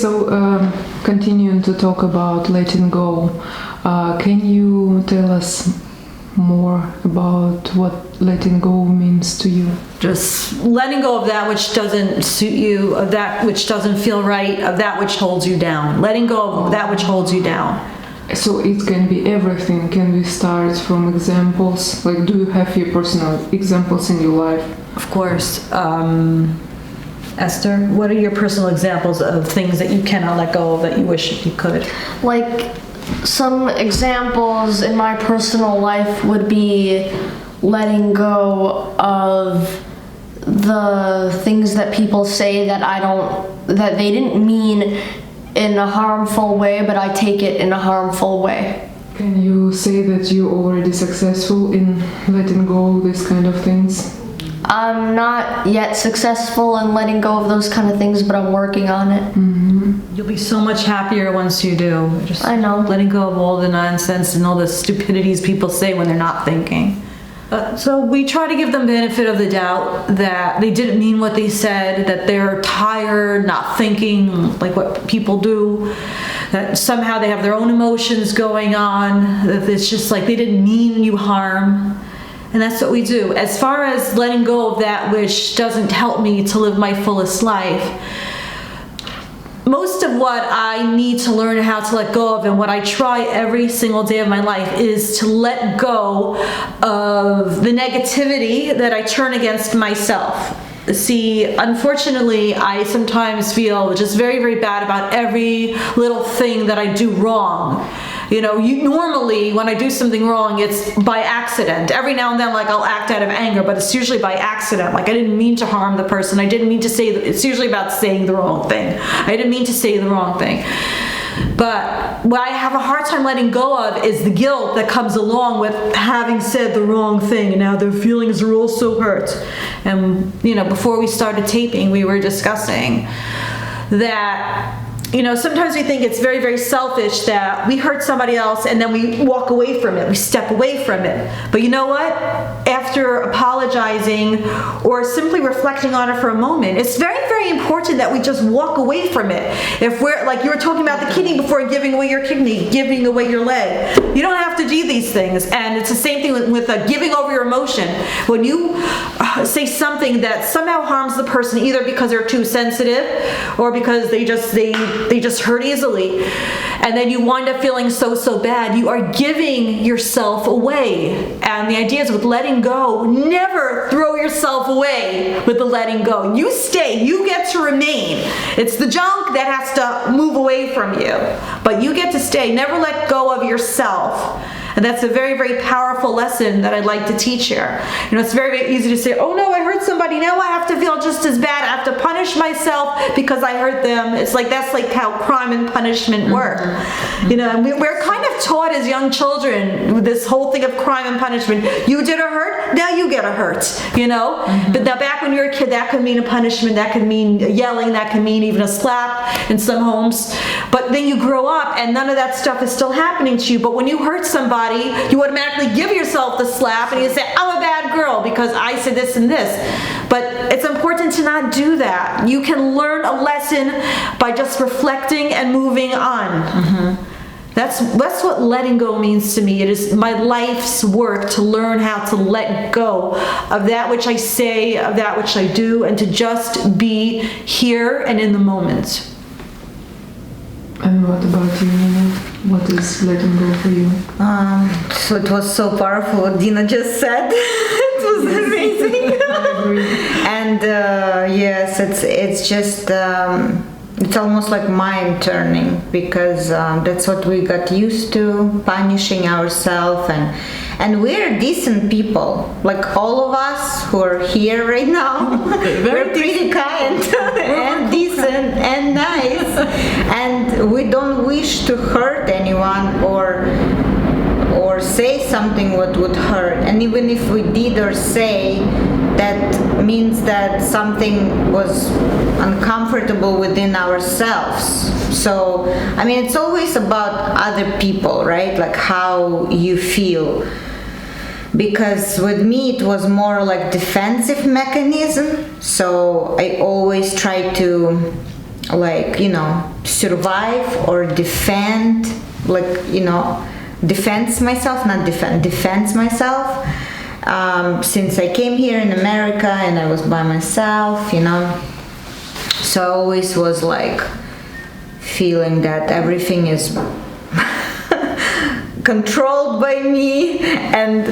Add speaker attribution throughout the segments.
Speaker 1: so continuing to talk about letting go, can you tell us more about what letting go means to you?
Speaker 2: Just letting go of that which doesn't suit you, of that which doesn't feel right, of that which holds you down. Letting go of that which holds you down.
Speaker 1: So it can be everything. Can we start from examples? Like, do you have your personal examples in your life?
Speaker 2: Of course. Esther, what are your personal examples of things that you cannot let go of that you wish you could?
Speaker 3: Like, some examples in my personal life would be letting go of the things that people say that they didn't mean in a harmful way, but I take it in a harmful way.
Speaker 1: Can you say that you're already successful in letting go of these kind of things?
Speaker 3: I'm not yet successful in letting go of those kind of things, but I'm working on it.
Speaker 1: Mm-hmm.
Speaker 2: You'll be so much happier once you do. Just
Speaker 3: I know.
Speaker 2: Letting go of all the nonsense and all the stupidities people say when they're not thinking. So we try to give them benefit of the doubt that they didn't mean what they said, that they're tired, not thinking like what people do, that somehow they have their own emotions going on, that it's just like they didn't mean you harm. And that's what we do. As far as letting go of that which doesn't help me to live my fullest life, most of what I need to learn how to let go of and what I try every single day of my life is to let go of the negativity that I turn against myself. See, unfortunately, I sometimes feel just very, very bad about every little thing that I do wrong. You know, normally when I do something wrong, it's by accident. Every now and then, like, I'll act out of anger, but it's usually by accident. Like, I didn't mean to harm the person. I didn't mean to say, it's usually about saying the wrong thing. I didn't mean to say the wrong thing. But what I have a hard time letting go of is the guilt that comes along with having said the wrong thing, and now their feelings are also hurt. And, you know, before we started taping, we were discussing that, you know, sometimes we think it's very, very selfish that we hurt somebody else and then we walk away from it, we step away from it. But you know what? After apologizing or simply reflecting on it for a moment, it's very, very important that we just walk away from it. If we're, like you were talking about the kidney before, giving away your kidney, giving away your leg. You don't have to do these things. And it's the same thing with giving over your emotion. When you say something that somehow harms the person, either because they're too sensitive or because they just hurt easily, and then you wind up feeling so bad, you are giving yourself away. And the idea is with letting go, never throw yourself away with the letting go. You stay, you get to remain. It's the junk that has to move away from you, but you get to stay. Never let go of yourself. And that's a very, very powerful lesson that I'd like to teach here. You know, it's very, very easy to say, oh no, I hurt somebody, now I have to feel just as bad. I have to punish myself because I hurt them. It's like, that's like how crime and punishment work. Mm-hmm. You know, and we're kind of taught as young children with this whole thing of crime and punishment. You did a hurt, now you get a hurt, you know? Mm-hmm. But now back when you were a kid, that could mean a punishment, that could mean yelling, that could mean even a slap in some homes. But then you grow up and none of that stuff is still happening to you. But when you hurt somebody, you automatically give yourself the slap and you say, I'm a bad girl because I said this and this. But it's important to not do that. You can learn a lesson by just reflecting and moving on. Mm-hmm. That's what letting go means to me. It is my life's work to learn how to let go of that which I say, of that which I do, and to just be here and in the moment.
Speaker 1: And what about you, Nina? What is letting go for you?
Speaker 4: So it was so powerful what Dina just said. It was amazing.
Speaker 1: I agree.
Speaker 4: And yes, it's just it's almost like mind turning, because that's what we got used to, punishing ourselves, and we're decent people, like all of us who are here right now. We're pretty kind and decent and nice, and we don't wish to hurt anyone or say something what would hurt. And even if we did or say, that means that something was uncomfortable within ourselves. So, I mean, it's always about other people, right? Like how you feel. Because with me, it was more like defensive mechanism. So I always try to, like, you know, survive or defend, defense myself, not defend, defense myself. Since I came here in America and I was by myself, so I always was like feeling that everything is controlled by me and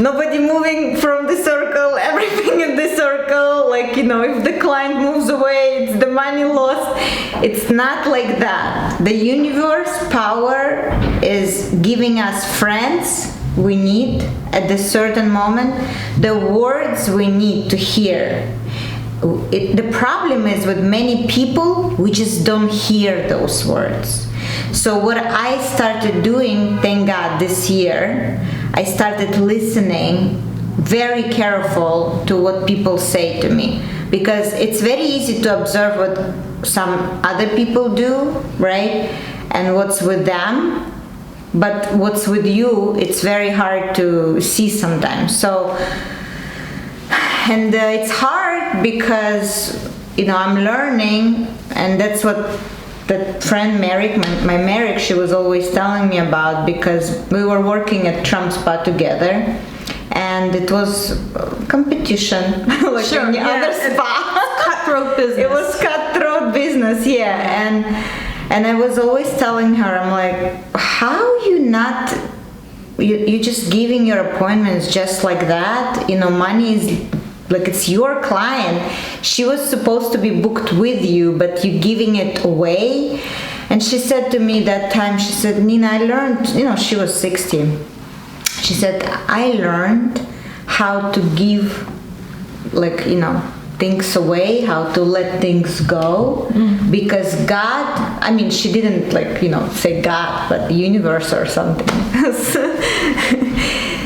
Speaker 4: nobody moving from the circle, everything in the circle, if the client moves away, it's the money lost. It's not like that. The universe power is giving us friends we need at a certain moment, the words we need to hear. The problem is with many people, we just don't hear those words. So what I started doing, thank God, this year, I started listening very careful to what people say to me, because it's very easy to observe what some other people do, right? And what's with them. But what's with you, it's very hard to see sometimes. So, and it's hard because, I'm learning, and that's what that friend Merrick, my Merrick, she was always telling me about, because we were working at Trump Spa together, and it was competition, like
Speaker 2: Sure,
Speaker 4: any
Speaker 2: yeah,
Speaker 4: other spa.
Speaker 2: Cutthroat business.
Speaker 4: It was cutthroat business, yeah. And I was always telling her, I'm like, how you just giving your appointments just like that? Money is like, it's your client. She was supposed to be booked with you, but you're giving it away. And she said to me that time, she said, Nina, I learned, she was 60. She said, I learned how to give, things away, how to let things go, because God, she didn't say God, but the universe or something.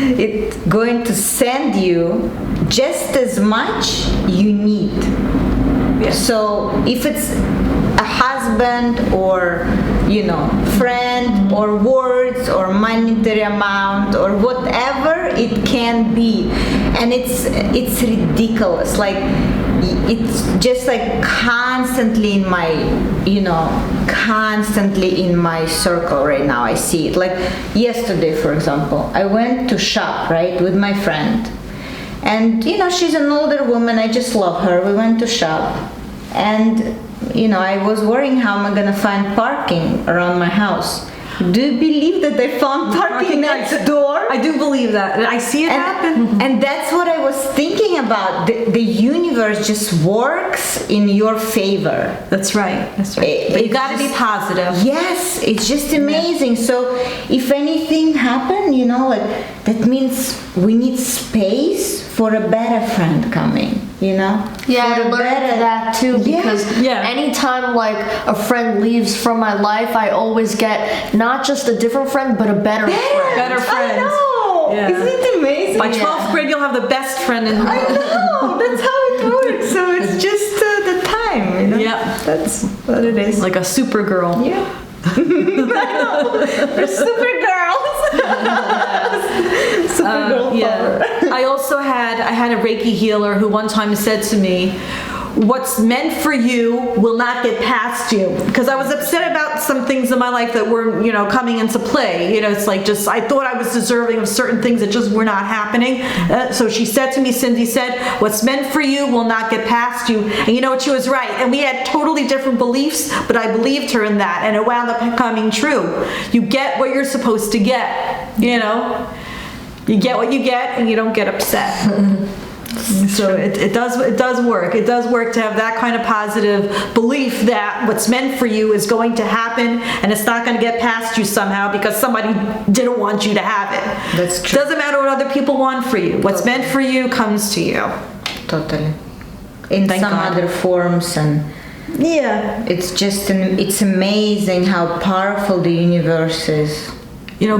Speaker 4: It's going to send you just as much you need. So if it's a husband or friend or words or monetary amount or whatever it can be, and it's ridiculous, it's just constantly in my circle right now. I see it. Like yesterday, for example, I went to shop, right, with my friend, and she's an older woman, I just love her. We went to shop, and I was worrying how am I gonna find parking around my house. Do you believe that I found parking next door?
Speaker 2: I do believe that. I see it happen.
Speaker 4: And that's what I was thinking about. The universe just works in your favor.
Speaker 2: That's right. But you got to be positive.
Speaker 4: Yes, it's just amazing. So if anything happened, that means we need space for a better friend coming.
Speaker 3: Yeah, I learned that too, because anytime a friend leaves from my life, I always get not just a different friend, but a better friend.
Speaker 2: Better friends.
Speaker 4: I know.
Speaker 2: Yeah.
Speaker 4: Isn't it amazing?
Speaker 2: By 12th grade, you'll have the best friend in the world.
Speaker 4: I know. That's how it works. So it's just the time.
Speaker 2: Yeah.
Speaker 4: That's what it is.
Speaker 2: Like a super girl.
Speaker 4: Yeah. I know. We're super girls. Supergirl power.
Speaker 2: I had a Reiki healer who one time said to me, what's meant for you will not get past you. Because I was upset about some things in my life that were, coming into play. It's I thought I was deserving of certain things that just were not happening. So she said to me, Cindy said, what's meant for you will not get past you. And you know what? She was right. And we had totally different beliefs, but I believed her in that. And it wound up coming true. You get what you're supposed to get, You get what you get and you don't get upset. So it does work. It does work to have that kind of positive belief that what's meant for you is going to happen, and it's not going to get past you somehow because somebody didn't want you to have it.
Speaker 4: That's true.
Speaker 2: It doesn't matter what other people want for you. What's meant for you comes to you.
Speaker 4: Totally. In
Speaker 2: Thank
Speaker 4: some
Speaker 2: God.
Speaker 4: other forms, and it's just it's amazing how powerful the universe is.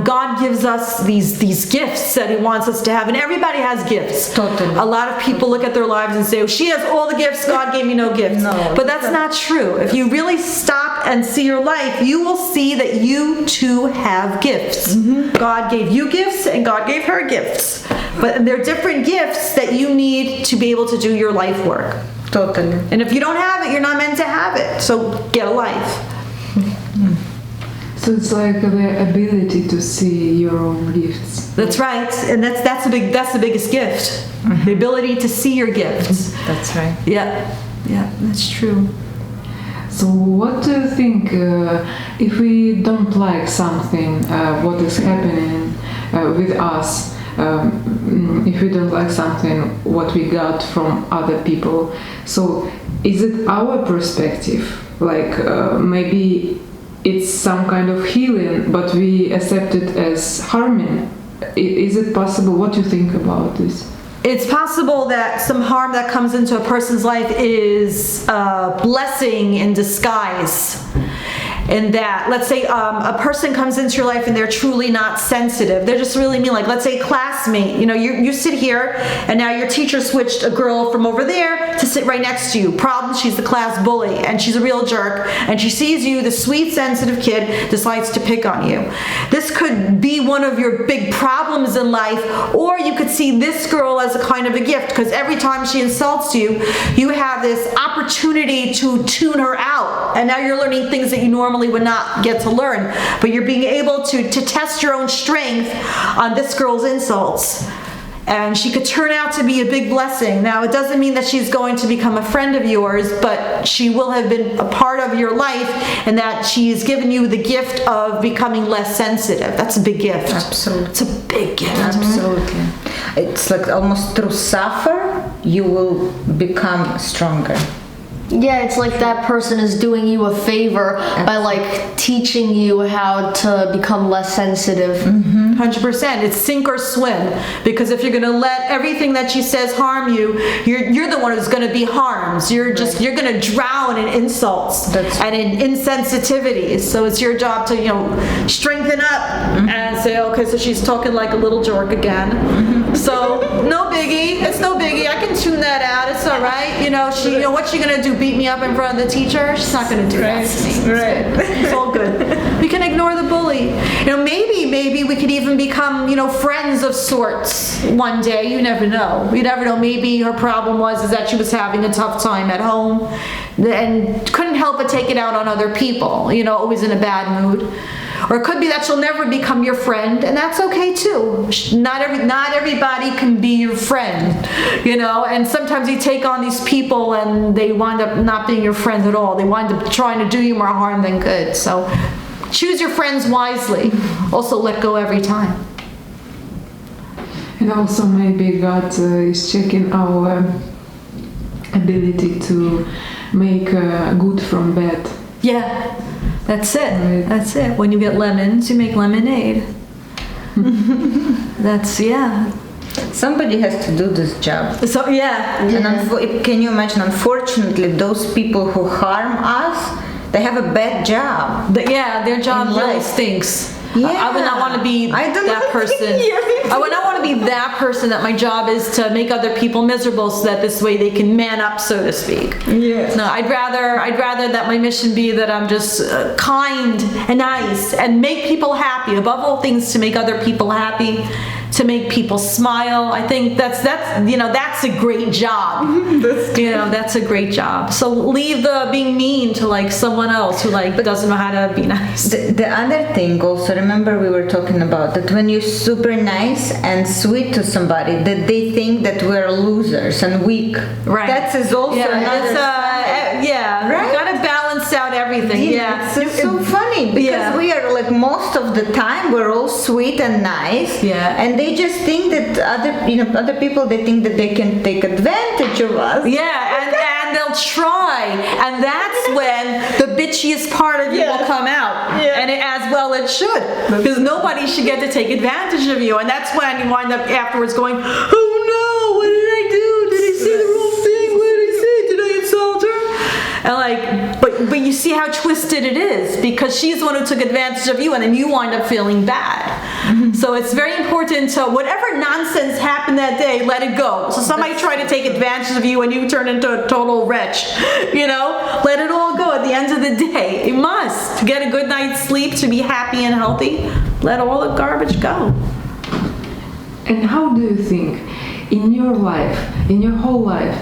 Speaker 2: God gives us these gifts that He wants us to have, and everybody has gifts.
Speaker 4: Totally.
Speaker 2: A lot of people look at their lives and say, "Oh, she has all the gifts. God gave me no gifts."
Speaker 4: No.
Speaker 2: But that's not true. If you really stop and see your life, you will see that you too have gifts. God gave you gifts, and God gave her gifts. But they're different gifts that you need to be able to do your life work.
Speaker 4: Totally.
Speaker 2: And if you don't have it, you're not meant to have it. So get a life.
Speaker 1: So it's like the ability to see your own gifts.
Speaker 2: That's right, and that's the biggest gift. The ability to see your gifts.
Speaker 4: That's right.
Speaker 2: Yeah, that's true.
Speaker 1: So what do you think if we don't like something, what is happening with us, if we don't like something, what we got from other people, so is it our perspective? Like maybe it's some kind of healing, but we accept it as harming. Is it possible? What do you think about this?
Speaker 2: It's possible that some harm that comes into a person's life is a blessing in disguise. In that, let's say a person comes into your life and they're truly not sensitive. They're just really mean. Like, let's say a classmate, you sit here and now your teacher switched a girl from over there to sit right next to you. Problem, she's the class bully and she's a real jerk and she sees you, the sweet, sensitive kid, decides to pick on you. This could be one of your big problems in life, or you could see this girl as a kind of a gift, because every time she insults you, you have this opportunity to tune her out. And now you're learning things that you normally would not get to learn, but you're being able to test your own strength on this girl's insults, and she could turn out to be a big blessing. Now, it doesn't mean that she's going to become a friend of yours, but she will have been a part of your life, and that she's given you the gift of becoming less sensitive. That's a big gift.
Speaker 4: Absolutely.
Speaker 2: It's a big gift.
Speaker 4: Absolutely. It's like almost through suffer, you will become stronger.
Speaker 3: Yeah, it's like that person is doing you a favor by like teaching you how to become less sensitive.
Speaker 2: 100%. It's sink or swim, because if you're going to let everything that she says harm you, you're the one who's going to be harmed. You're going to drown in insults and in insensitivities. So it's your job to strengthen up and say, okay, so she's talking like a little jerk again. So no biggie. It's no biggie. I can tune that out. It's all right. What's she going to do? Beat me up in front of the teacher? She's not going to do that to me.
Speaker 4: Right.
Speaker 2: It's all good. We can ignore the bully. Maybe we could even become, friends of sorts one day. You never know. You never know. Maybe her problem was that she was having a tough time at home and couldn't help but take it out on other people, always in a bad mood. Or it could be that she'll never become your friend, and that's okay too. Not everybody can be your friend, and sometimes you take on these people and they wind up not being your friend at all. They wind up trying to do you more harm than good. So choose your friends wisely. Also let go every time.
Speaker 1: And also maybe God is checking our ability to make good from bad.
Speaker 2: Yeah, that's it.
Speaker 1: Right.
Speaker 2: That's it. When you get lemons, you make lemonade.
Speaker 4: Somebody has to do this job.
Speaker 2: So yeah.
Speaker 4: And can you imagine, unfortunately, those people who harm us, they have a bad job.
Speaker 2: Their job
Speaker 4: In
Speaker 2: really
Speaker 4: life.
Speaker 2: stinks.
Speaker 4: Yeah.
Speaker 2: I would not want to be that person. I would not want to be that person that my job is to make other people miserable so that this way they can man up, so to speak.
Speaker 4: Yes.
Speaker 2: No, I'd rather that my mission be that I'm just kind and nice and make people happy. Above all things, to make other people happy, to make people smile. I think that's a great job. That's a great job. So leave the being mean to like someone else who doesn't know how to be nice.
Speaker 4: The other thing also, remember we were talking about that when you're super nice and sweet to somebody, that they think that we're losers and weak.
Speaker 2: Right.
Speaker 4: That is also another side. Right?
Speaker 2: You gotta balance out everything.
Speaker 4: It's so funny because we are like most of the time we're all sweet and nice.
Speaker 2: Yeah.
Speaker 4: And they just think that other people, they think that they can take advantage of us.
Speaker 2: Yeah, and they'll try, and that's when the bitchiest part of you will come out, and as well it should, because nobody should get to take advantage of you, and that's when you wind up afterwards going, oh no, what did I do? Did I say the wrong thing? What did I say? Did I insult her? And but you see how twisted it is, because she's the one who took advantage of you, and then you wind up feeling bad. So it's very important to, whatever nonsense happened that day, let it go. So somebody tried to take advantage of you and you turn into a total wretch, let it all go at the end of the day. You must. To get a good night's sleep, to be happy and healthy, let all the garbage go.
Speaker 1: And how do you think in your life, in your whole life,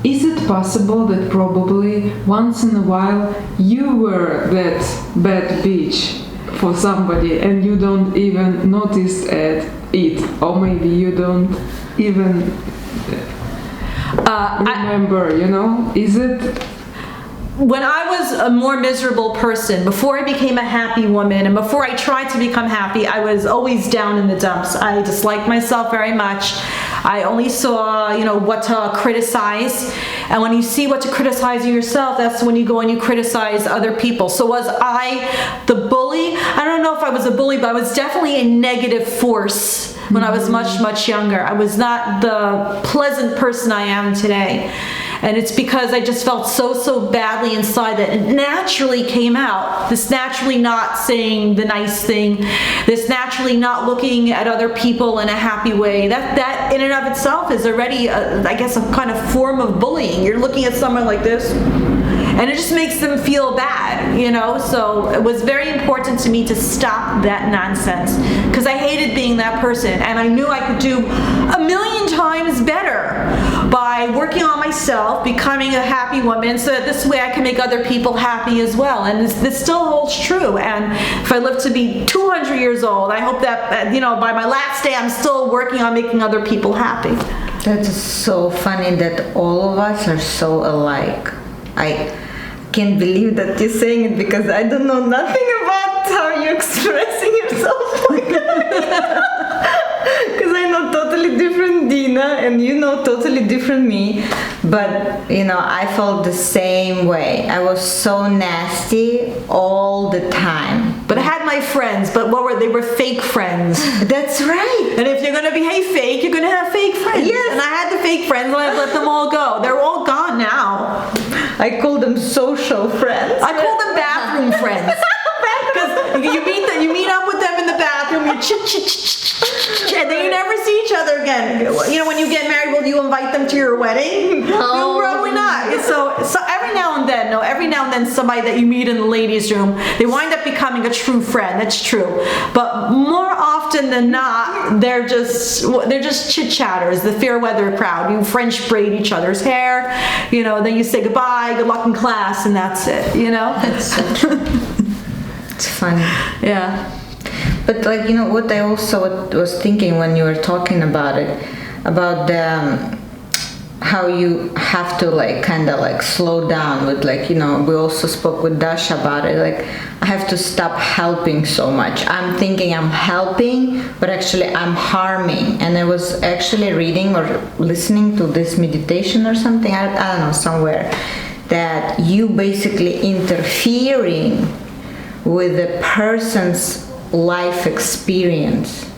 Speaker 1: is it possible that probably once in a while you were that bad bitch for somebody and you don't even notice it, or maybe you don't even remember, you know? Is it?
Speaker 2: When I was a more miserable person, before I became a happy woman and before I tried to become happy, I was always down in the dumps. I disliked myself very much. I only saw, what to criticize. And when you see what to criticize in yourself, that's when you go and you criticize other people. So was I the bully? I don't know if I was a bully, but I was definitely a negative force when I was much, much younger. I was not the pleasant person I am today. And it's because I just felt so badly inside that it naturally came out. This naturally not saying the nice thing, this naturally not looking at other people in a happy way. That in and of itself is already, a kind of form of bullying. You're looking at someone like this, and it just makes them feel bad, So it was very important to me to stop that nonsense because I hated being that person, and I knew I could do a million times better by working on myself, becoming a happy woman, so that this way I can make other people happy as well. And this still holds true. And if I live to be 200 years old, I hope that, by my last day, I'm still working on making other people happy.
Speaker 4: That's so funny that all of us are so alike. I can't believe that you're saying it because I don't know nothing about how you're expressing yourself like that. Because I know totally different Dina and you know totally different me. But, I felt the same way. I was so nasty all the time.
Speaker 2: But I had my friends, but they were fake friends.
Speaker 4: That's right.
Speaker 2: And if you're going to behave fake, you're going to have fake friends.
Speaker 4: Yes.
Speaker 2: And I had the fake friends and I let them all go. They're all gone now.
Speaker 4: I call them social friends.
Speaker 2: I call them bathroom friends. Because you meet up with them in the bathroom, you and then you never see each other again. When you get married, will you invite them to your wedding? No, probably not. So every now and then somebody that you meet in the ladies' room, they wind up becoming a true friend. That's true. But more often than not, they're just chit-chatters, the fair weather crowd. You French braid each other's hair, then you say goodbye, good luck in class, and that's it,
Speaker 4: That's so true. It's funny.
Speaker 2: Yeah.
Speaker 4: But what I also was thinking when you were talking about it, about the how you have to slow down with we also spoke with Dasha about it, I have to stop helping so much. I'm thinking I'm helping, but actually I'm harming. And I was actually reading or listening to this meditation or something, I don't know, somewhere, that you basically interfering with a person's life experience.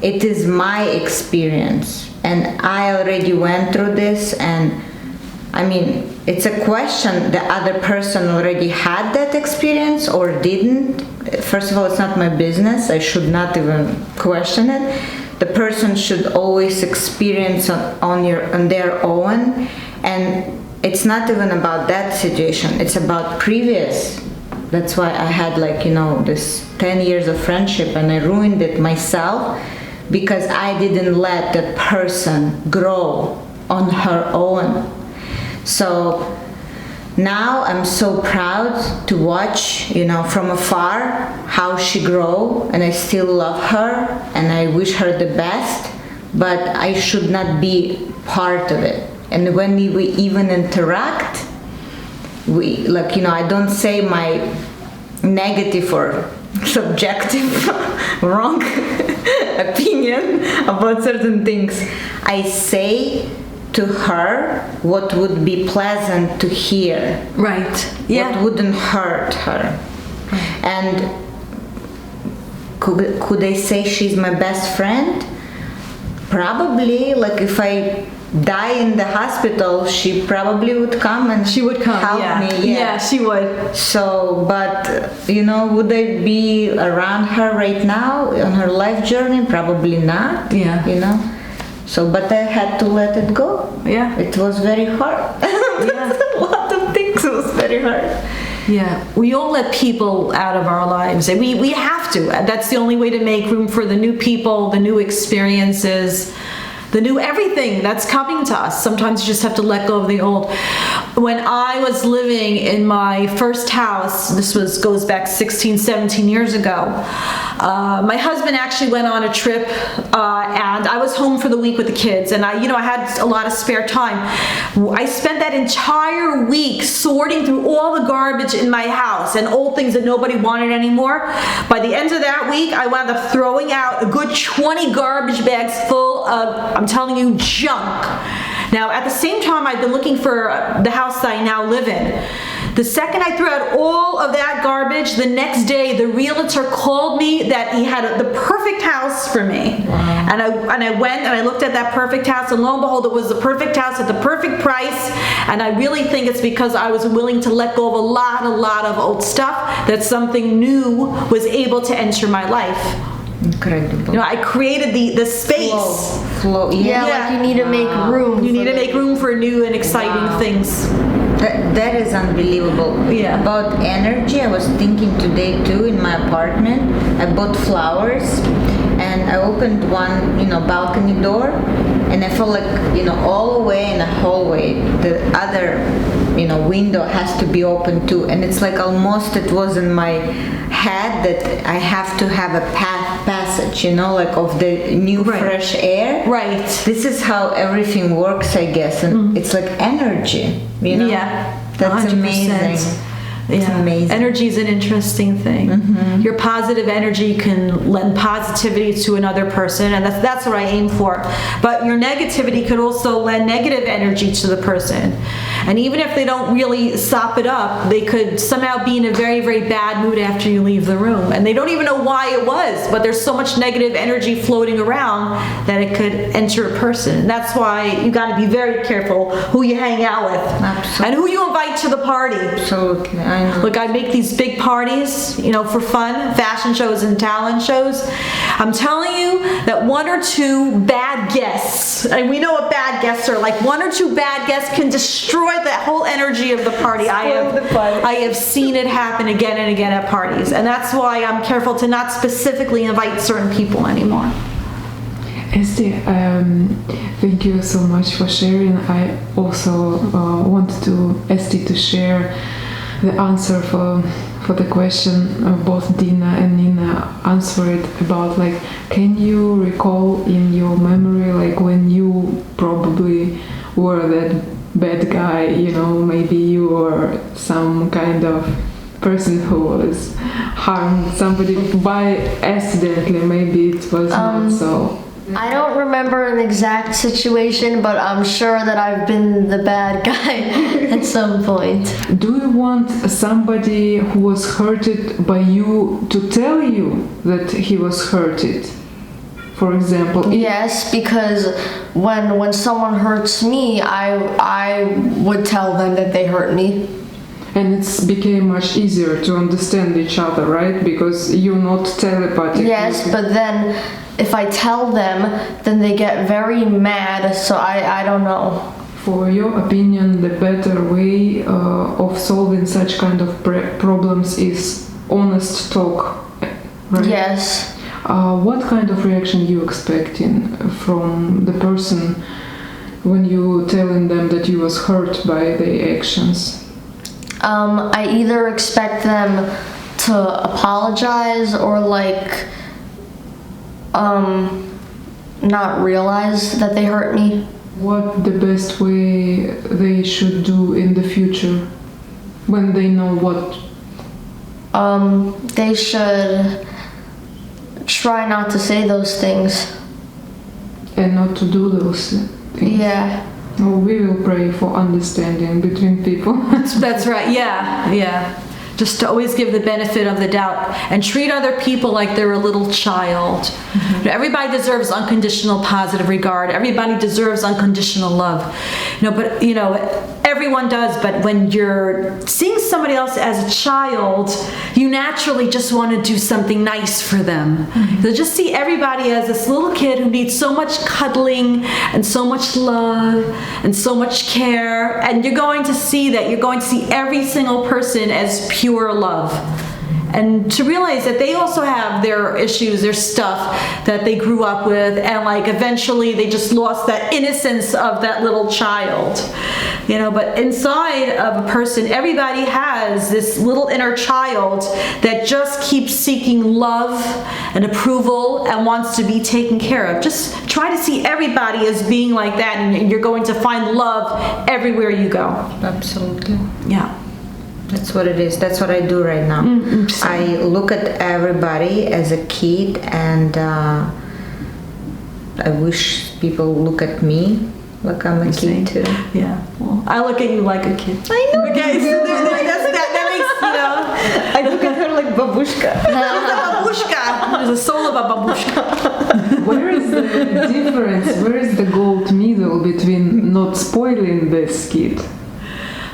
Speaker 4: It is my experience and I already went through this, and it's a question the other person already had that experience or didn't. First of all, it's not my business. I should not even question it. The person should always experience on their own, and it's not even about that situation, it's about previous. That's why I had this 10 years of friendship and I ruined it myself because I didn't let that person grow on her own. So now I'm so proud to watch, from afar how she grow, and I still love her and I wish her the best, but I should not be part of it. And when we even interact, I don't say my negative or subjective wrong opinion about certain things. I say to her what would be pleasant to hear.
Speaker 2: Right. Yeah.
Speaker 4: What wouldn't hurt her. And could I say she's my best friend? Probably. If I die in the hospital, she probably would come and
Speaker 2: she would come
Speaker 4: help me.
Speaker 2: Yeah, she would.
Speaker 4: So, but would I be around her right now on her life journey? Probably not.
Speaker 2: Yeah.
Speaker 4: So, but I had to let it go.
Speaker 2: Yeah.
Speaker 4: It was very hard.
Speaker 2: Yeah.
Speaker 4: A lot of things was very hard.
Speaker 2: Yeah, we all let people out of our lives. We have to. That's the only way to make room for the new people, the new experiences. the new everything that's coming to us. Sometimes you just have to let go of the old. When I was living in my first house, this goes back 16, 17 years ago, my husband actually went on a trip, and I was home for the week with the kids, and I had a lot of spare time. I spent that entire week sorting through all the garbage in my house and old things that nobody wanted anymore. By the end of that week, I wound up throwing out a good 20 garbage bags full of, I'm telling you, junk. Now, at the same time, I've been looking for the house that I now live in. The second I threw out all of that garbage, the next day the realtor called me that he had the perfect house for me. Wow. And I went and I looked at that perfect house, and lo and behold, it was the perfect house at the perfect price. And I really think it's because I was willing to let go of a lot of old stuff that something new was able to enter my life.
Speaker 4: Incredible.
Speaker 2: I created the space.
Speaker 4: Flow.
Speaker 3: Yeah, like you need to make room.
Speaker 2: You need to make room for new and exciting things.
Speaker 4: That is unbelievable.
Speaker 2: Yeah.
Speaker 4: About energy, I was thinking today too in my apartment. I bought flowers and I opened one, balcony door, and I felt like, all the way in the hallway, the other, window has to be open too. And it's like almost it was in my head that I have to have a passage, like of the new fresh air.
Speaker 2: Right.
Speaker 4: This is how everything works, I guess. And it's like energy,
Speaker 2: Yeah.
Speaker 4: That's
Speaker 2: 100%.
Speaker 4: amazing. It's amazing.
Speaker 2: Energy is an interesting thing.
Speaker 4: Mm-hmm.
Speaker 2: Your positive energy can lend positivity to another person, and that's what I aim for. But your negativity could also lend negative energy to the person. And even if they don't really sop it up, they could somehow be in a very, very bad mood after you leave the room. And they don't even know why it was, but there's so much negative energy floating around that it could enter a person. And that's why you got to be very careful who you hang out with.
Speaker 4: Absolutely.
Speaker 2: And who you invite to the party.
Speaker 4: Absolutely. I know.
Speaker 2: Look, I make these big parties, for fun, fashion shows and talent shows. I'm telling you that one or two bad guests, and we know what bad guests are like, one or two bad guests can destroy that whole energy of the party. I have seen it happen again and again at parties, and that's why I'm careful to not specifically invite certain people anymore.
Speaker 1: Esti, thank you so much for sharing. I also wanted Esti to share the answer for the question both Dina and Nina answered about, can you recall in your memory, when you probably were that bad guy, maybe you were some kind of person who was harmed somebody by accidentally, maybe it was not so.
Speaker 3: I don't remember an exact situation, but I'm sure that I've been the bad guy at some point.
Speaker 1: Do you want somebody who was hurted by you to tell you that he was hurted? For example,
Speaker 3: Yes, because when someone hurts me, I would tell them that they hurt me.
Speaker 1: and it's became much easier to understand each other, right? Because you're not telepathic.
Speaker 3: Yes, but then if I tell them, then they get very mad, so I don't know.
Speaker 1: For your opinion, the better way of solving such kind of problems is honest talk, right?
Speaker 3: Yes.
Speaker 1: What kind of reaction you expecting from the person when you telling them that you was hurt by their actions?
Speaker 3: I either expect them to apologize or not realize that they hurt me.
Speaker 1: What the best way they should do in the future when they know what?
Speaker 3: They should try not to say those things.
Speaker 1: And not to do those things.
Speaker 3: Yeah.
Speaker 1: Oh, we will pray for understanding between people.
Speaker 2: That's right. Yeah. Just to always give the benefit of the doubt and treat other people like they're a little child. Mm-hmm. Everybody deserves unconditional positive regard. Everybody deserves unconditional love. But everyone does. But when you're seeing somebody else as a child, you naturally just want to do something nice for them. Mm-hmm. So just see everybody as this little kid who needs so much cuddling and so much love and so much care. And you're going to see every single person as pure love. and to realize that they also have their issues, their stuff that they grew up with, and like eventually they just lost that innocence of that little child, you know. But inside of a person, everybody has this little inner child that just keeps seeking love and approval and wants to be taken care of. Just try to see everybody as being like that, and you're going to find love everywhere you go.
Speaker 4: Absolutely.
Speaker 2: Yeah.
Speaker 4: That's what it is. That's what I do right now. I look at everybody as a kid, and I wish people look at me like I'm a kid too.
Speaker 2: Yeah. Well, I look at you like a kid.
Speaker 4: I know.
Speaker 2: Okay, so that makes, you know.
Speaker 4: I look at her like babushka.
Speaker 2: Babushka. There's a soul of a babushka.
Speaker 1: Where is the difference? Where is the gold middle between not spoiling this kid?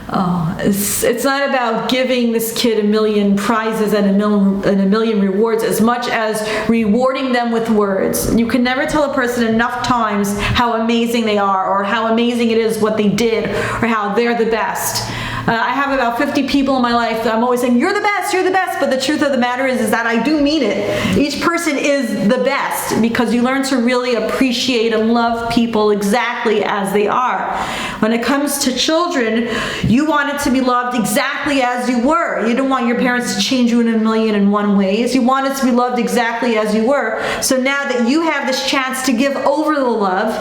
Speaker 2: Oh, it's not about giving this kid a million prizes and a million rewards as much as rewarding them with words. You can never tell a person enough times how amazing they are, or how amazing it is what they did, or how they're the best. I have about 50 people in my life that I'm always saying, you're the best, but the truth of the matter is that I do mean it. Each person is the best, because you learn to really appreciate and love people exactly as they are. When it comes to children, you wanted to be loved exactly as you were. You didn't want your parents to change you in a million and one ways. You wanted to be loved exactly as you were. So now that you have this chance to give over the love,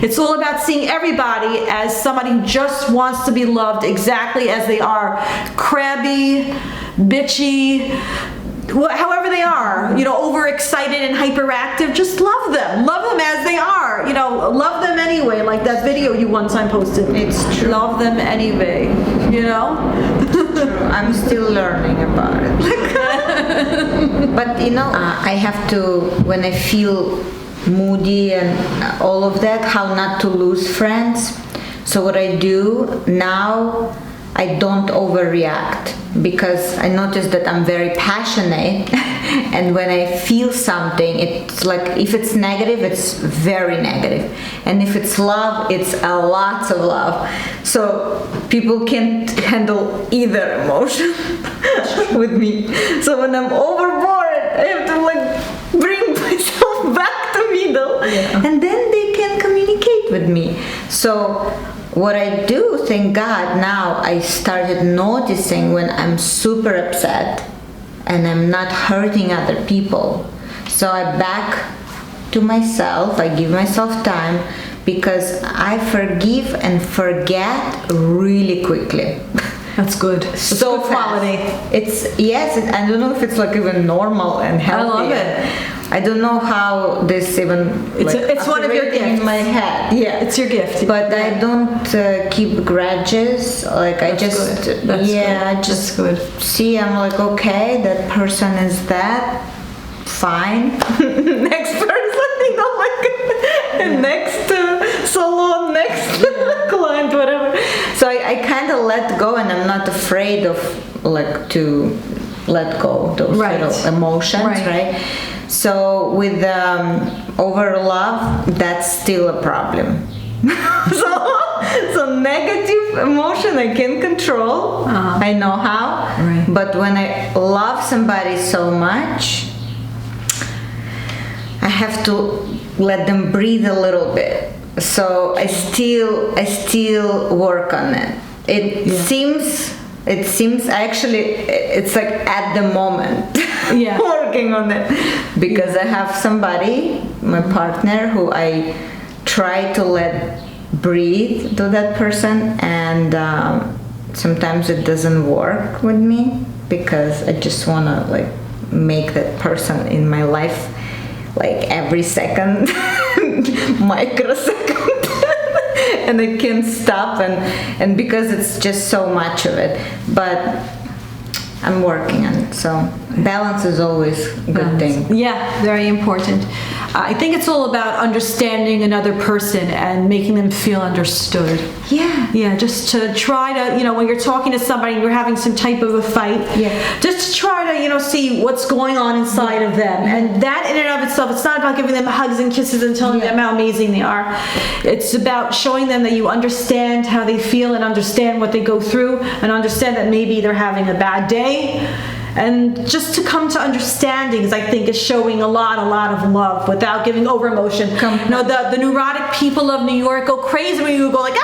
Speaker 2: it's all about seeing everybody as somebody who just wants to be loved exactly as they are. Crabby, bitchy, however they are, you know, overexcited and hyperactive, just love them as they are, you know, love them anyway, like that video you one time posted.
Speaker 4: It's true.
Speaker 2: Love them anyway, you know.
Speaker 4: I'm still learning about it. But you know, I have to, when I feel moody and all of that, how not to lose friends. So what I do now, I don't overreact, because I notice that I'm very passionate and when I feel something, it's like, if it's negative, it's very negative, and if it's love, it's a lot of love. So people can't handle either emotion with me. So when I'm overboard, I have to like bring myself back to middle, and then they can communicate with me. So what I do, thank God, now I started noticing when I'm super upset and I'm not hurting other people. So I back to myself, I give myself time, because I forgive and forget really quickly.
Speaker 2: That's good.
Speaker 4: So
Speaker 2: good quality.
Speaker 4: It's, yes, I don't know if it's like even normal and healthy.
Speaker 2: I love it.
Speaker 4: I don't know how this even
Speaker 2: It's one of your
Speaker 4: operating
Speaker 2: gifts
Speaker 4: in my head. Yeah,
Speaker 2: It's your gift.
Speaker 4: but I don't keep grudges. Like I
Speaker 2: That's
Speaker 4: just,
Speaker 2: good. That's
Speaker 4: yeah,
Speaker 2: good.
Speaker 4: I just
Speaker 2: That's good.
Speaker 4: see. I'm like, okay, that person is that. Fine. Next person, you know, like next salon, next client, whatever. So I kind of let go, and I'm not afraid of like to let go those
Speaker 2: Right.
Speaker 4: little emotions, right? So with over love, that's still a problem. so negative emotion I can control. I know how.
Speaker 2: Right.
Speaker 4: But when I love somebody so much, I have to let them breathe a little bit. So I still work on it. It seems actually, it's like at the moment working on it, because I have somebody, my partner, who I try to let breathe to that person, and sometimes it doesn't work with me, because I just want to like make that person in my life like every second, microsecond. And I can't stop, and because it's just so much of it, but I'm working on it. So balance is always a good thing.
Speaker 2: Yeah, very important. I think it's all about understanding another person and making them feel understood. Yeah, just to try to, you know, when you're talking to somebody and you're having some type of a fight, just to try to, you know, see what's going on inside of them. And that in and of itself, it's not about giving them hugs and kisses and telling them how amazing they are. It's about showing them that you understand how they feel and understand what they go through, and understand that maybe they're having a bad day, And just to come to understandings, I think, is showing a lot of love without giving over emotion. You know, the neurotic people of New York go crazy when you go like,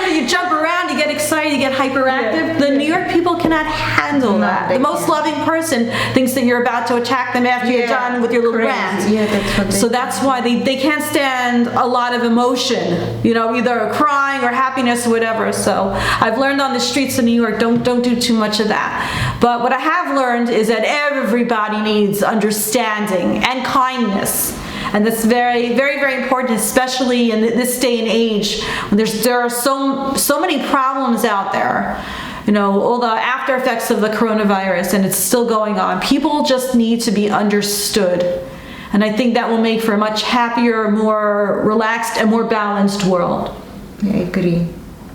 Speaker 2: you jump around, you get excited, you get hyperactive. The New York people cannot handle that. The most loving person thinks that you're about to attack them after you're done with your little rant.
Speaker 4: Yeah, that's what
Speaker 2: So that's why they can't stand a lot of emotion, you know, either crying or happiness or whatever. So I've learned on the streets of New York, don't do too much of that. But what I have learned is that everybody needs understanding and kindness. And that's very, very, very important, especially in this day and age when there are so many problems out there. You know, all the after effects of the coronavirus, and it's still going on. People just need to be understood. And I think that will make for a much happier, more relaxed, and more balanced world.
Speaker 4: I agree.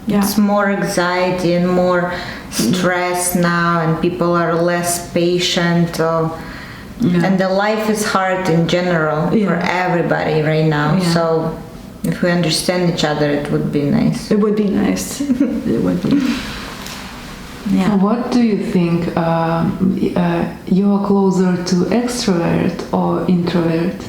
Speaker 2: Yeah.
Speaker 4: It's more anxiety and more stress now, and people are less patient. And the life is hard in general for everybody right now.
Speaker 2: Yeah.
Speaker 4: So if we understand each other, it would be nice.
Speaker 2: It would be nice. It would be. Yeah.
Speaker 1: What do you think? You're closer to extrovert or introvert?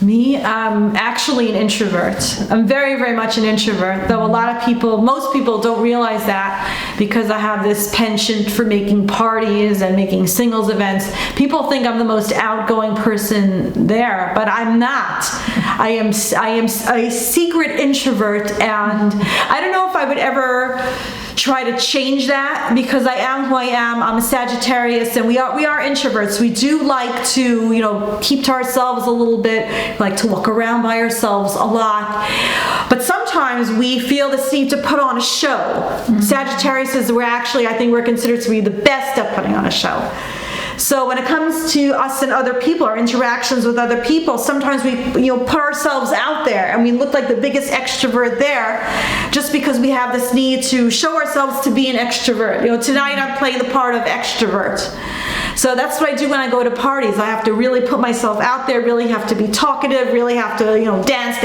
Speaker 2: Me, I'm actually an introvert. I'm very, very much an introvert, though most people don't realize that because I have this penchant for making parties and making singles events. People think I'm the most outgoing person there, but I'm not. I am a secret introvert, and I don't know if I would ever try to change that because I am who I am. I'm a Sagittarius, and we are introverts. We do like to, you know, keep to ourselves a little bit, like to walk around by ourselves a lot. But sometimes we feel this need to put on a show. Sagittarius is I think we're considered to be the best at putting on a show. So when it comes to us and other people, our interactions with other people, sometimes we, you know, put ourselves out there and we look like the biggest extrovert there just because we have this need to show ourselves to be an extrovert. You know, tonight I'm playing the part of extrovert. So that's what I do when I go to parties. I have to really put myself out there, really have to be talkative, really have to, you know, dance,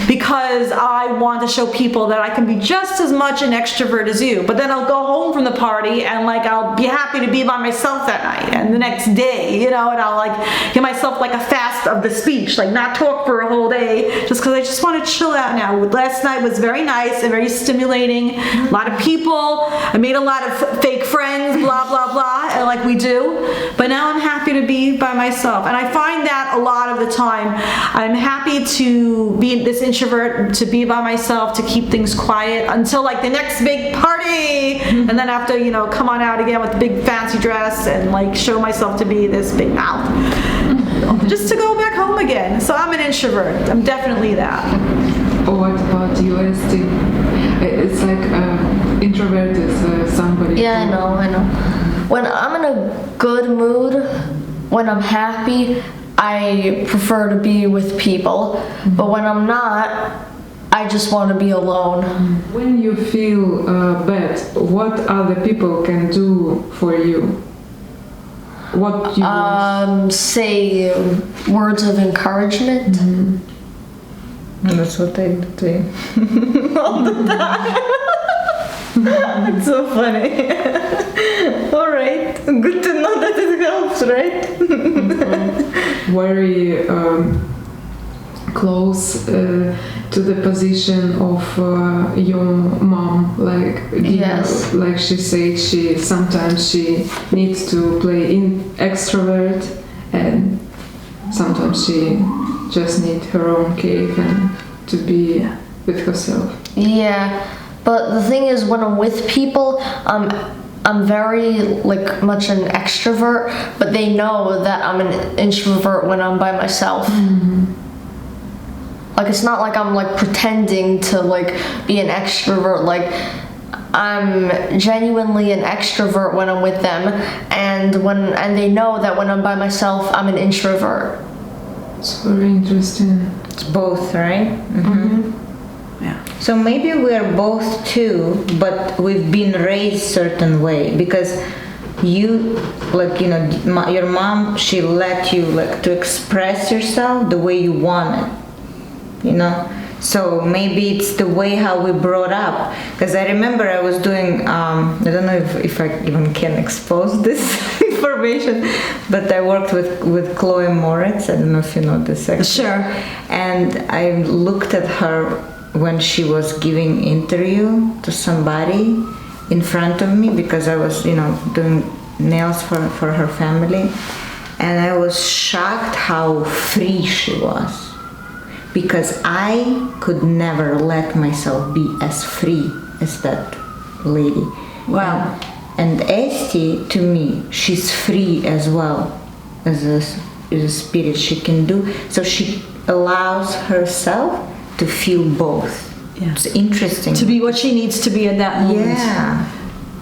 Speaker 2: because I want to show people that I can be just as much an extrovert as you. But then I'll go home from the party and like I'll be happy to be by myself that night and the next day, you know, and I'll like give myself like a fast of the speech, like not talk for a whole day just because I just want to chill out now. Last night was very nice and very stimulating. A lot of people. I made a lot of fake friends, blah, blah, blah, and like we do. But now I'm happy to be by myself. And I find that a lot of the time. I'm happy to be this introvert, to be by myself, to keep things quiet until like the next big party. And then after, you know, come on out again with the big fancy dress and like show myself to be this big mouth. Just to go back home again. So I'm an introvert. I'm definitely that.
Speaker 1: What about you, Esti? It's like introvert is somebody.
Speaker 3: Yeah, I know. When I'm in a good mood, when I'm happy, I prefer to be with people. But when I'm not, I just want to be alone.
Speaker 1: When you feel bad, what other people can do for you? What you
Speaker 3: say words of encouragement.
Speaker 4: That's what I do too. All the time. It's so funny. All right. Good to know that it helps, right?
Speaker 1: very close to the position of your mom, like
Speaker 3: Yes.
Speaker 1: like she said, sometimes she needs to play in extrovert, and sometimes she just needs her own cave and to be with herself.
Speaker 3: Yeah, but the thing is, when I'm with people, I'm very like much an extrovert, but they know that I'm an introvert when I'm by myself. Like it's not like I'm like pretending to like be an extrovert. Like I'm genuinely an extrovert when I'm with them, and they know that when I'm by myself, I'm an introvert.
Speaker 1: It's very interesting.
Speaker 4: It's both, right?
Speaker 2: Yeah.
Speaker 4: So maybe we're both too, but we've been raised certain way because you, like, you know, your mom, she let you like to express yourself the way you want it, you know. So maybe it's the way how we brought up. Because I remember I was doing, I don't know if I even can expose this information, but I worked with Chloe Moritz. I don't know if you know this actor.
Speaker 2: Sure.
Speaker 4: And I looked at her when she was giving interview to somebody in front of me, because I was, doing nails for her family. And I was shocked how free she was. Because I could never let myself be as free as that lady.
Speaker 2: Wow.
Speaker 4: And Esti, to me, she's free as well as a spirit. She can do, so she allows herself to feel both.
Speaker 2: Yeah.
Speaker 4: It's interesting.
Speaker 2: To be what she needs to be in that moment.
Speaker 4: Yeah.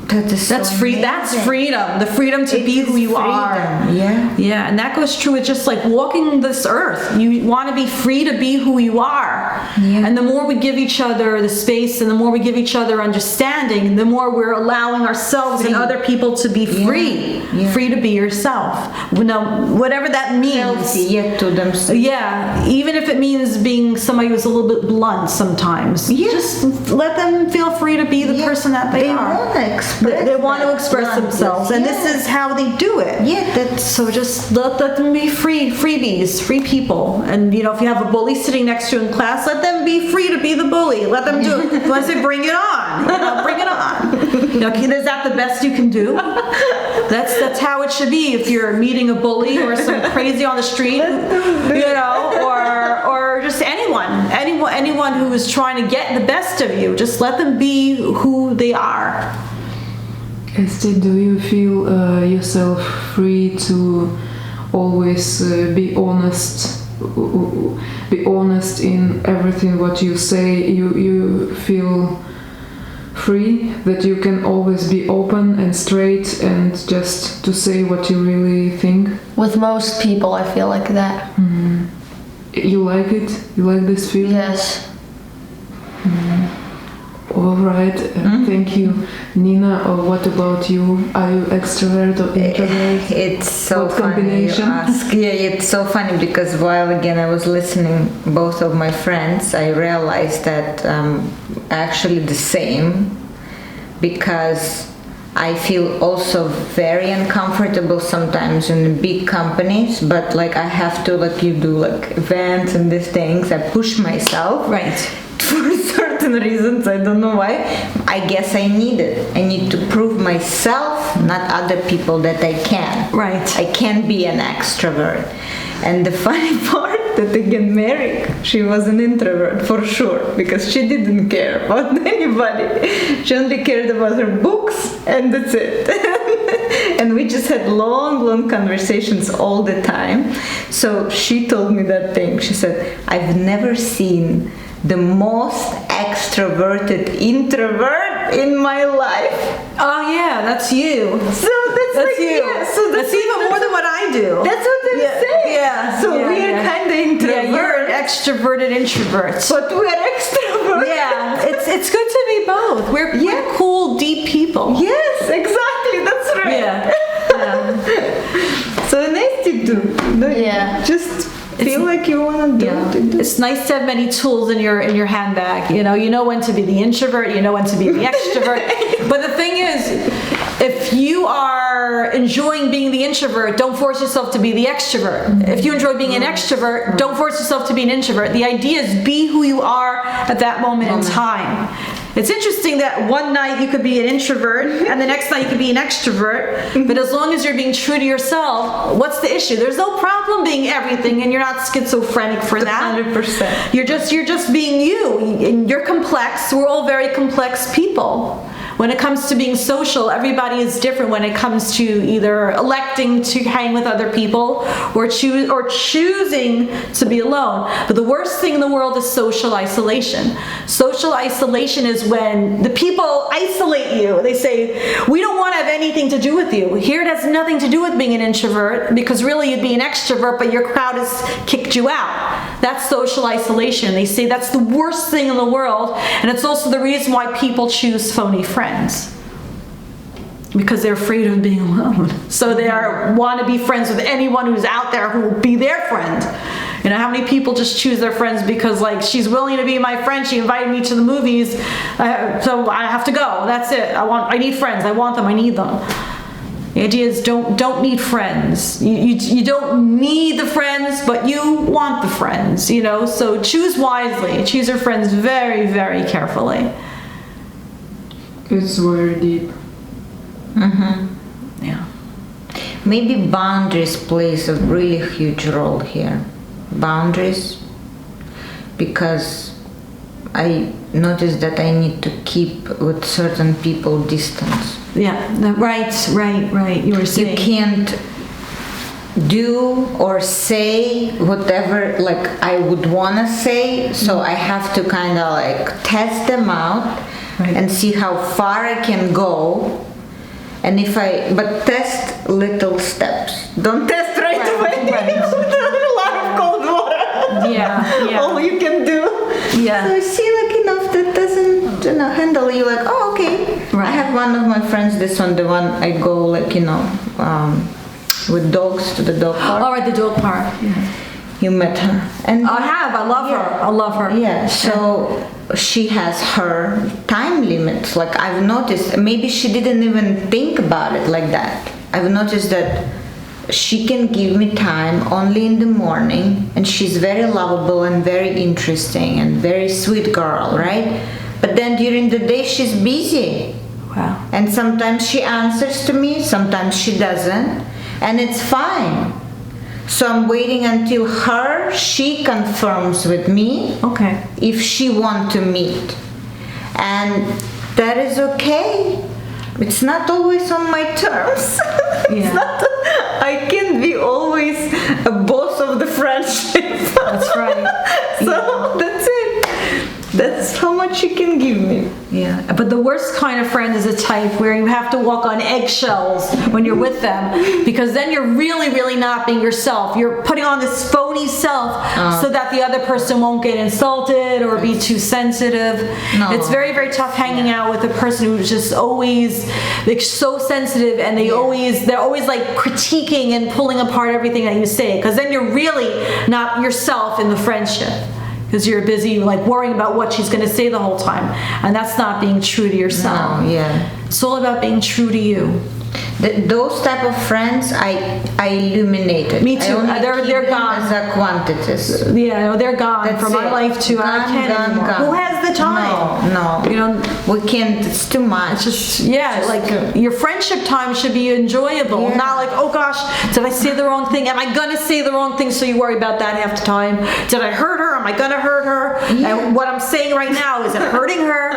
Speaker 2: That's free. That's freedom. The freedom to be who you are.
Speaker 4: Yeah.
Speaker 2: Yeah, and that goes true with just like walking this earth. You want to be free to be who you are.
Speaker 4: Yeah.
Speaker 2: And the more we give each other the space, and the more we give each other understanding, the more we're allowing ourselves and other people to be free.
Speaker 4: Yeah.
Speaker 2: Free to be yourself. Whatever that means.
Speaker 4: Healthy, yet to themselves.
Speaker 2: Yeah, even if it means being somebody who's a little bit blunt sometimes.
Speaker 4: Yeah.
Speaker 2: Just let them feel free to be the person that they are. They want to express themselves, and this is how they do it.
Speaker 4: Yeah,
Speaker 2: so just let them be freebies, free people. And if you have a bully sitting next to you in class, let them be free to be the bully. Let them do it. Once they bring it on, bring it on. Is that the best you can do? That's how it should be. If you're meeting a bully or some crazy on the street, or just anyone who is trying to get the best of you, just let them be who they are.
Speaker 1: Esti, do you feel yourself free to always be honest? Be honest in everything what you say. You feel free that you can always be open and straight and just to say what you really think.
Speaker 3: With most people, I feel like that.
Speaker 1: Mm-hmm. You like it? You like this feeling?
Speaker 3: Yes.
Speaker 1: Mm-hmm. All right, thank you, Nina. What about you? Are you extrovert or introvert?
Speaker 4: It's so
Speaker 1: what
Speaker 4: funny
Speaker 1: combination?
Speaker 4: you ask. Yeah, it's so funny because while again I was listening both of my friends, I realized that actually the same, because I feel also very uncomfortable sometimes in big companies, but like I have to, like you do, like events and these things, I push myself.
Speaker 2: Right.
Speaker 4: For certain reasons, I don't know why. I guess I need it. I need to prove myself, not other people, that I can.
Speaker 2: Right.
Speaker 4: I can be an extrovert. And the funny part that again, Mary, she was an introvert for sure, because she didn't care about anybody. She only cared about her books, and that's it. And we just had long conversations all the time. So she told me that thing. She said, I've never seen the most extroverted introvert in my life.
Speaker 2: Oh yeah, that's you.
Speaker 4: So that's like,
Speaker 2: you.
Speaker 4: Yeah, so
Speaker 2: that's even more than what I do.
Speaker 4: That's what I'm saying.
Speaker 2: Yeah.
Speaker 4: So we're kind of introvert.
Speaker 2: Yeah, you're an extroverted introvert.
Speaker 4: But we're extrovert.
Speaker 2: Yeah, it's good to be both. We're cool, deep people.
Speaker 4: Yes, exactly. That's right.
Speaker 2: Yeah.
Speaker 4: So nice to do.
Speaker 3: Yeah.
Speaker 4: Just feel like you want to do.
Speaker 2: It's nice to have many tools in your handbag. You know when to be the introvert, you know when to be the extrovert. But the thing is, if you are enjoying being the introvert, don't force yourself to be the extrovert. If you enjoy being an extrovert, don't force yourself to be an introvert. The idea is be who you are at that moment in time. It's interesting that one night you could be an introvert and the next night you could be an extrovert, but as long as you're being true to yourself, what's the issue? There's no problem being everything, and you're not schizophrenic for that.
Speaker 4: 100%.
Speaker 2: You're just being you, and you're complex. We're all very complex people. When it comes to being social, everybody is different when it comes to either electing to hang with other people or choosing to be alone. But the worst thing in the world is social isolation. Social isolation is when the people isolate you. They say, we don't want to have anything to do with you. Here it has nothing to do with being an introvert, because really you'd be an extrovert, but your crowd has kicked you out. That's social isolation. They say that's the worst thing in the world, and it's also the reason why people choose phony friends. Because they're afraid of being alone. So they want to be friends with anyone who's out there who will be their friend. You know, how many people just choose their friends because like she's willing to be my friend, she invited me to the movies, so I have to go. That's it. I need friends. I want them. I need them. The idea is don't need friends. You don't need the friends, but you want the friends, you know? So choose wisely. Choose your friends very, very carefully.
Speaker 1: It's very deep.
Speaker 2: Yeah.
Speaker 4: Maybe boundaries plays a really huge role here. Boundaries, because I noticed that I need to keep with certain people distance.
Speaker 2: Yeah, right. You were
Speaker 4: You
Speaker 2: saying.
Speaker 4: can't do or say whatever like I would wanna say, so I have to kind of like test them out and see how far I can go. And but test little steps. Don't test right away.
Speaker 2: Right.
Speaker 4: A lot of cold water.
Speaker 2: Yeah.
Speaker 4: All you can do.
Speaker 2: Yeah.
Speaker 4: So I see like enough that doesn't handle you like, oh okay.
Speaker 2: Right.
Speaker 4: I have one of my friends, the one I go like, with dogs to the dog park.
Speaker 2: All right, the dog park.
Speaker 4: You met her. And
Speaker 2: I have. I love her. I love her.
Speaker 4: yeah, so she has her time limits. Like I've noticed, maybe she didn't even think about it like that. I've noticed that she can give me time only in the morning, and she's very lovable and very interesting and very sweet girl, right? But then during the day she's busy.
Speaker 2: Wow.
Speaker 4: And sometimes she answers to me, sometimes she doesn't, and it's fine. So I'm waiting until she confirms with me
Speaker 2: Okay.
Speaker 4: if she want to meet. And that is okay. It's not always on my terms.
Speaker 2: Yeah.
Speaker 4: I can't be always a boss of the friendship.
Speaker 2: That's right.
Speaker 4: So that's it. That's how much you can give me.
Speaker 2: Yeah, but the worst kind of friend is a type where you have to walk on eggshells when you're with them, because then you're really, really not being yourself. You're putting on this phony self so that the other person won't get insulted or be too sensitive.
Speaker 4: No.
Speaker 2: It's very, very tough hanging out with a person who's just always like so sensitive, and they're always like critiquing and pulling apart everything that you say, because then you're really not yourself in the friendship. Because you're busy like worrying about what she's going to say the whole time, and that's not being true to yourself.
Speaker 4: No, yeah.
Speaker 2: It's all about being true to you.
Speaker 4: Those type of friends I eliminated.
Speaker 2: Me too.
Speaker 4: I only
Speaker 2: They're
Speaker 4: keep them
Speaker 2: gone.
Speaker 4: as a quantities.
Speaker 2: Yeah, no, they're gone
Speaker 4: That's
Speaker 2: from my
Speaker 4: it.
Speaker 2: life too. I
Speaker 4: Gone,
Speaker 2: can't
Speaker 4: gone,
Speaker 2: anymore.
Speaker 4: gone.
Speaker 2: Who has the time?
Speaker 4: No.
Speaker 2: You know,
Speaker 4: We can't. It's too much.
Speaker 2: your friendship time should be enjoyable,
Speaker 4: Yeah.
Speaker 2: not like, oh gosh, did I say the wrong thing? Am I gonna say the wrong thing? So you worry about that half the time. Did I hurt her? Am I gonna hurt her? And what I'm saying right now, is it hurting her?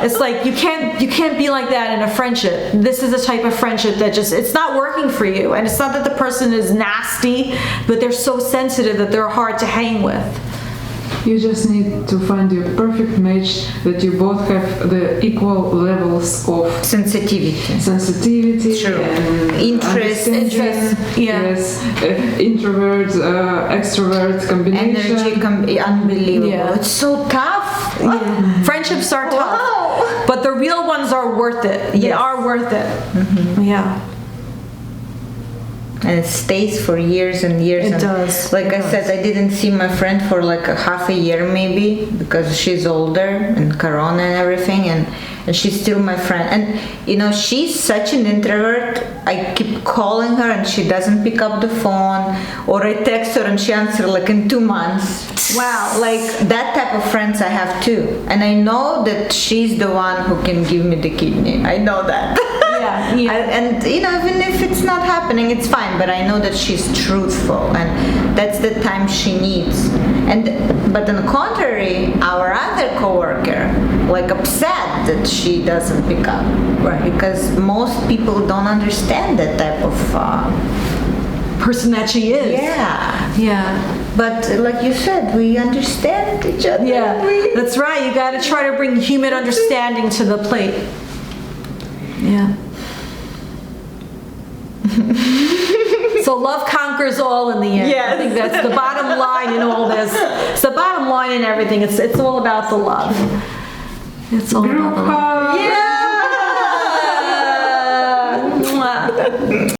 Speaker 2: It's like you can't be like that in a friendship. This is a type of friendship that it's not working for you, and it's not that the person is nasty, but they're so sensitive that they're hard to hang with.
Speaker 1: You just need to find your perfect match, that you both have the equal levels of sensitivity
Speaker 4: True.
Speaker 1: and
Speaker 4: Interest.
Speaker 1: understanding.
Speaker 2: Yeah.
Speaker 1: Yes, introvert, extrovert combination.
Speaker 4: Energy, unbelievable.
Speaker 2: Yeah.
Speaker 4: It's so tough.
Speaker 2: Friendships are tough,
Speaker 4: Wow.
Speaker 2: but the real ones are worth it. They
Speaker 4: Yes.
Speaker 2: are worth it. Yeah.
Speaker 4: And it stays for years and years.
Speaker 2: It
Speaker 4: and
Speaker 2: does.
Speaker 4: Like
Speaker 2: It
Speaker 4: I said, I didn't see my friend for like a half a year maybe, because she's older and Corona and everything, and she's still my friend. And she's such an introvert. I keep calling her and she doesn't pick up the phone, or I text her and she answers like in 2 months.
Speaker 2: Wow.
Speaker 4: Like that type of friends I have too. And I know that she's the one who can give me the kidney. I know that.
Speaker 2: Yeah, yeah.
Speaker 4: And even if it's not happening, it's fine. But I know that she's truthful, and that's the time she needs. But on the contrary, our other coworker, like upset that she doesn't pick up,
Speaker 2: Right.
Speaker 4: Because most people don't understand that type of.
Speaker 2: Person that she is.
Speaker 4: Yeah.
Speaker 2: Yeah.
Speaker 4: But like you said, we understand each other.
Speaker 2: Yeah.
Speaker 4: We-
Speaker 2: That's right. You got to try to bring human understanding to the plate. Yeah. So love conquers all in the end.
Speaker 4: Yes.
Speaker 2: I think that's the bottom line in all this. It's the bottom line in everything. It's all about the love. It's all
Speaker 1: Group
Speaker 2: about the love.
Speaker 1: hug.
Speaker 2: Yeah. Mwah.